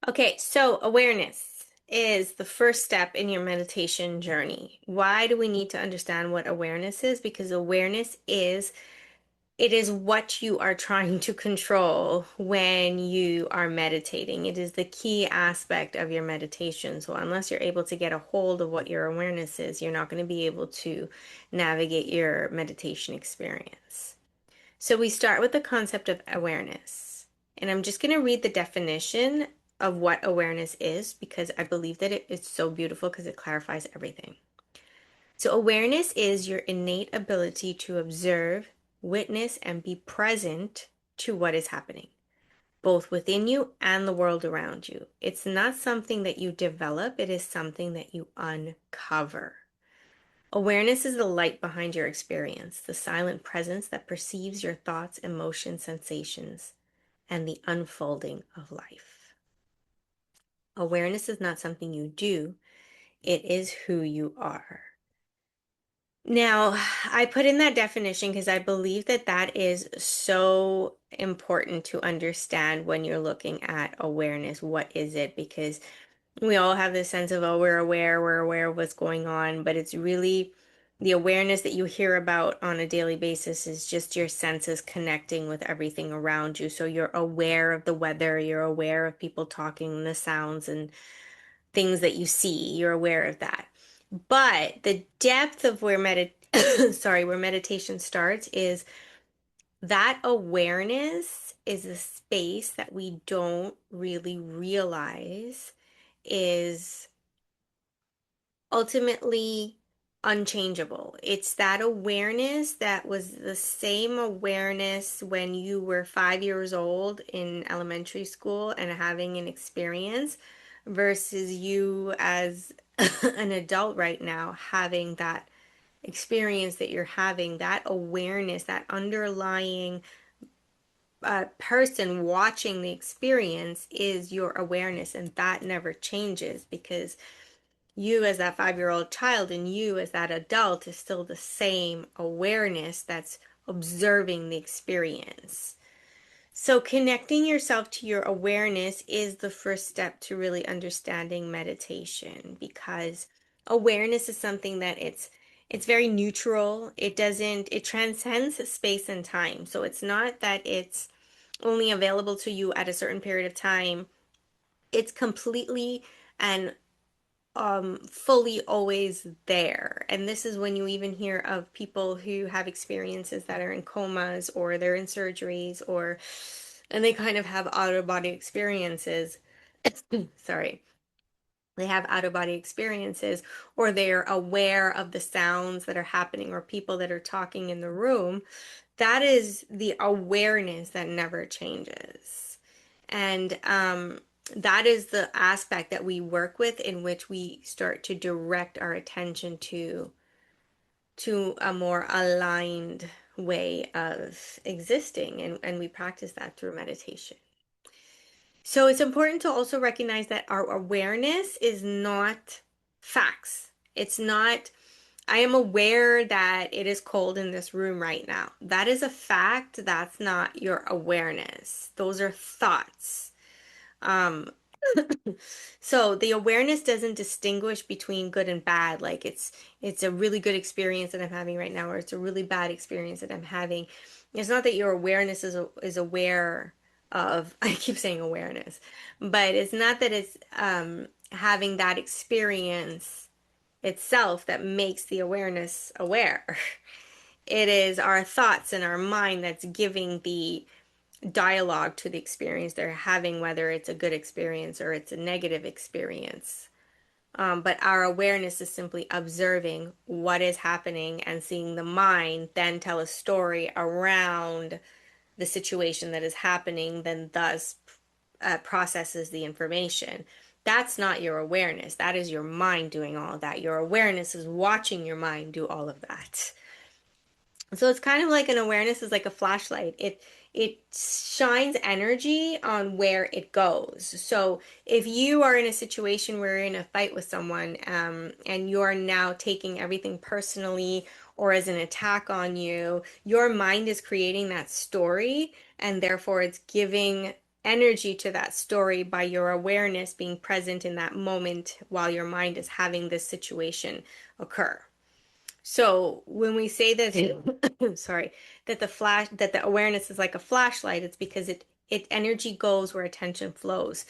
Okay, so awareness is the first step in your meditation journey. Why do we need to understand what awareness is? Because awareness is it is what you are trying to control when you are meditating. It is the key aspect of your meditation. So unless you're able to get a hold of what your awareness is, you're not going to be able to navigate your meditation experience. So we start with the concept of awareness. And I'm just going to read the definition of what awareness is because I believe that it's so beautiful because it clarifies everything. So, awareness is your innate ability to observe, witness, and be present to what is happening, both within you and the world around you. It's not something that you develop, it is something that you uncover. Awareness is the light behind your experience, the silent presence that perceives your thoughts, emotions, sensations, and the unfolding of life. Awareness is not something you do, it is who you are. Now, I put in that definition because I believe that that is so important to understand when you're looking at awareness. What is it? Because we all have this sense of, oh, we're aware of what's going on, but it's really the awareness that you hear about on a daily basis is just your senses connecting with everything around you. So you're aware of the weather, you're aware of people talking, the sounds and things that you see, you're aware of that. But the depth of where where meditation starts is that awareness is a space that we don't really realize is ultimately unchangeable. It's that awareness that was the same awareness when you were 5 years old in elementary school and having an experience versus you as an adult right now having that experience that you're having, that awareness, that underlying person watching the experience is your awareness, and that never changes because you as that 5 year old child and you as that adult is still the same awareness that's observing the experience. So, connecting yourself to your awareness is the first step to really understanding meditation because awareness is something that it's very neutral. It transcends space and time. So it's not that it's only available to you at a certain period of time. It's completely and fully always there. And this is when you even hear of people who have experiences that are in comas or they're in surgeries or and they kind of have out of body experiences. Sorry. They have out of body experiences or they're aware of the sounds that are happening or people that are talking in the room. That is the awareness that never changes. And that is the aspect that we work with in which we start to direct our attention to a more aligned way of existing. And we practice that through meditation. So it's important to also recognize that our awareness is not facts. It's not, I am aware that it is cold in this room right now. That is a fact. That's not your awareness. Those are thoughts. Um, so the awareness doesn't distinguish between good and bad. Like it's a really good experience that I'm having right now, or it's a really bad experience that I'm having. It's not that your awareness is aware of, I keep saying awareness, but it's not that it's having that experience itself that makes the awareness aware. It is our thoughts and our mind that's giving the dialogue to the experience they're having, whether it's a good experience or it's a negative experience. But our awareness is simply observing what is happening and seeing the mind then tell a story around the situation that is happening, then thus processes the information. That's not your awareness. That is your mind doing all of that. Your awareness is watching your mind do all of that. So it's kind of like an awareness is like a flashlight. It shines energy on where it goes. So if you are in a situation where you're in a fight with someone, and you're now taking everything personally or as an attack on you, your mind is creating that story, and therefore it's giving energy to that story by your awareness being present in that moment while your mind is having this situation occur. So when we say that, sorry, that the awareness is like a flashlight, it's because it energy goes where attention flows,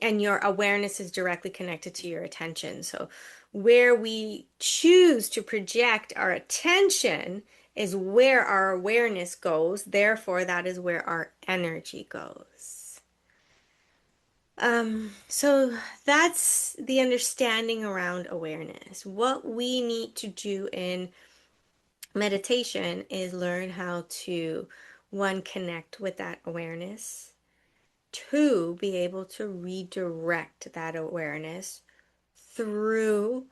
and your awareness is directly connected to your attention. So where we choose to project our attention is where our awareness goes. Therefore, that is where our energy goes. So that's the understanding around awareness. What we need to do in meditation is learn how to, one, connect with that awareness, two, be able to redirect that awareness through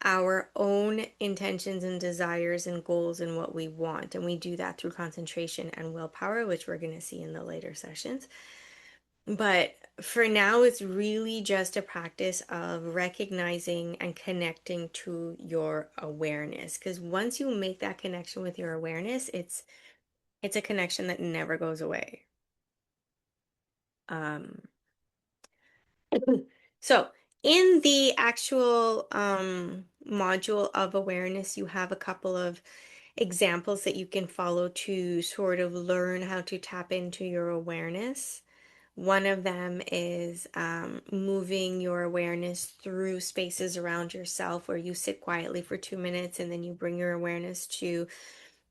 our own intentions and desires and goals and what we want. And we do that through concentration and willpower, which we're going to see in the later sessions. But for now, it's really just a practice of recognizing and connecting to your awareness. Because once you make that connection with your awareness, it's a connection that never goes away. Um, so in the actual module of awareness, you have a couple of examples that you can follow to sort of learn how to tap into your awareness. One of them is moving your awareness through spaces around yourself where you sit quietly for 2 minutes and then you bring your awareness to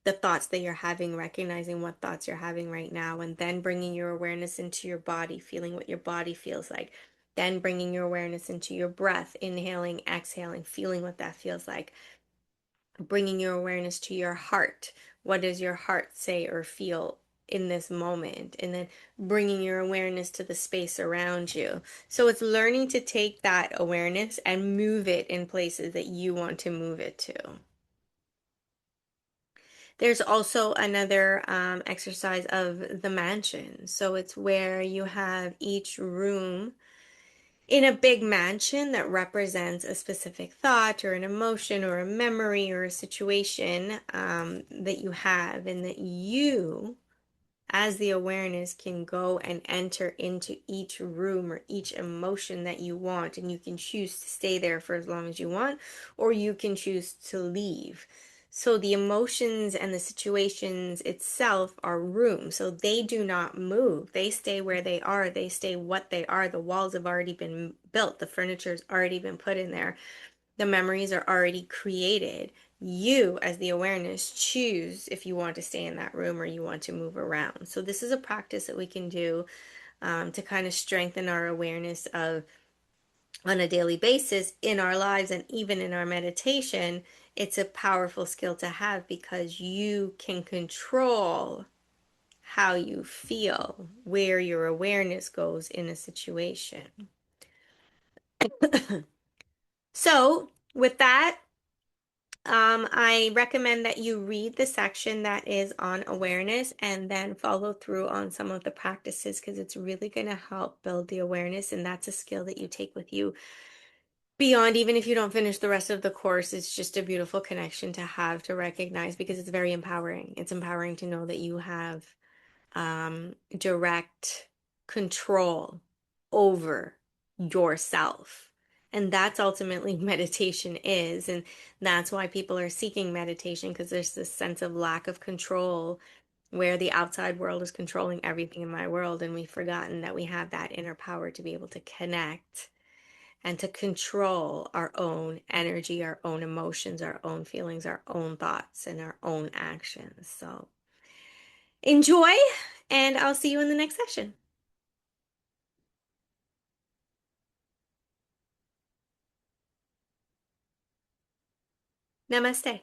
the thoughts that you're having, recognizing what thoughts you're having right now, and then bringing your awareness into your body, feeling what your body feels like. Then bringing your awareness into your breath, inhaling, exhaling, feeling what that feels like. Bringing your awareness to your heart. What does your heart say or feel in this moment? And then bringing your awareness to the space around you. So it's learning to take that awareness and move it in places that you want to move it to. There's also another exercise of the mansion. So it's where you have each room in a big mansion that represents a specific thought or an emotion or a memory or a situation that you have, and that you as the awareness can go and enter into each room or each emotion that you want, and you can choose to stay there for as long as you want, or you can choose to leave. So the emotions and the situations itself are room, so they do not move. They stay where they are. They stay what they are. The walls have already been built. The furniture's already been put in there. The memories are already created. You, as the awareness, choose if you want to stay in that room or you want to move around. So, this is a practice that we can do to kind of strengthen our awareness of on a daily basis in our lives and even in our meditation. It's a powerful skill to have because you can control how you feel, where your awareness goes in a situation. So, with that, I recommend that you read the section that is on awareness and then follow through on some of the practices because it's really going to help build the awareness. And that's a skill that you take with you beyond, even if you don't finish the rest of the course. It's just a beautiful connection to have to recognize because it's very empowering. It's empowering to know that you have direct control over yourself. And that's ultimately meditation is. And that's why people are seeking meditation because there's this sense of lack of control where the outside world is controlling everything in my world. And we've forgotten that we have that inner power to be able to connect and to control our own energy, our own emotions, our own feelings, our own thoughts, and our own actions. So enjoy, and I'll see you in the next session. Namaste.